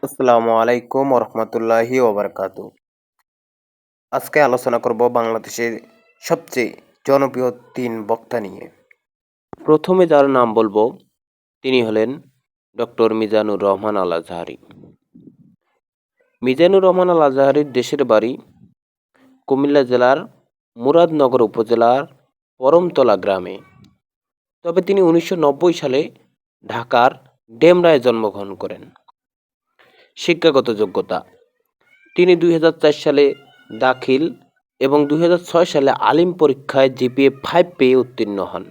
আসসালামু আলাইকুম রহমতুল্লাহি ওবরকাতু। আজকে আলোচনা করব বাংলাদেশের সবচেয়ে জনপ্রিয় তিন বক্তা নিয়ে। প্রথমে যার নাম বলবো তিনি হলেন ডক্টর মিজানুর রহমান আল আজহারি। মিজানুর রহমান আল আজহারির দেশের বাড়ি কুমিল্লা জেলার মুরাদনগর উপজেলার পরমতলা গ্রামে। তবে তিনি 1990 সালে ঢাকার ডেমরায় জন্মগ্রহণ করেন। শিক্ষাগত যোগ্যতা: তিনি 2004 সালে দাখিল এবং 2006 সালে আলিম পরীক্ষায় জিপিএ 5 পেয়ে উত্তীর্ণ হন।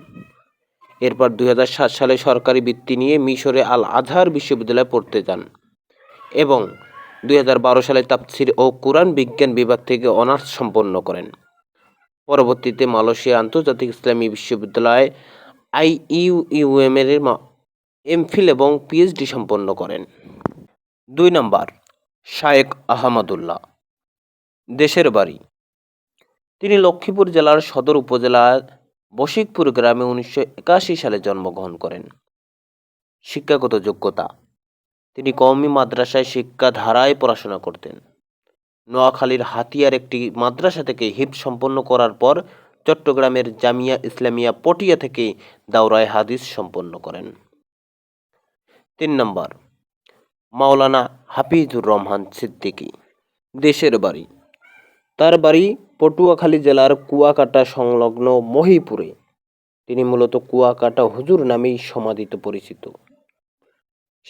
এরপর 2007 সালে সরকারি বৃত্তি নিয়ে মিশরে আল আজহার বিশ্ববিদ্যালয়ে পড়তে যান এবং 2012 সালে তাফসির ও কুরআন বিজ্ঞান বিভাগ থেকে অনার্স সম্পন্ন করেন। পরবর্তীতে মালয়েশিয়া আন্তর্জাতিক ইসলামী বিশ্ববিদ্যালয়ে IUUM এর এমফিল এবং পিএইচডি সম্পন্ন করেন। 2 নম্বর, শায়েখ আহমদুল্লাহ। দেশের বাড়ি: তিনি লক্ষ্মীপুর জেলার সদর উপজেলার বশিকপুর গ্রামে 1981 সালে জন্মগ্রহণ করেন। শিক্ষাগত যোগ্যতা: তিনি কওমি মাদ্রাসায় শিক্ষা ধারায় পড়াশোনা করতেন। নোয়াখালীর হাতিয়ার একটি মাদ্রাসা থেকে হিফজ সম্পন্ন করার পর চট্টগ্রামের জামিয়া ইসলামিয়া পটিয়া থেকে দাওরায়ে হাদিস সম্পন্ন করেন। 3 নম্বর, মাওলানা হাফিজুর রহমান সিদ্দিকী। দেশের বাড়ি: তার বাড়ি পটুয়াখালী জেলার কুয়াকাটা সংলগ্ন মহিপুরে। তিনি মূলত কুয়াকাটা হুজুর নামেই সমাদিত পরিচিত।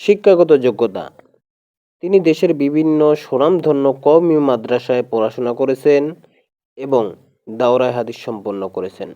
শিক্ষাগত যোগ্যতা: তিনি দেশের বিভিন্ন স্বনামধন্য কওমি মাদ্রাসায় পড়াশোনা করেছেন এবং দাওরায়ে হাদিস সম্পন্ন করেছেন।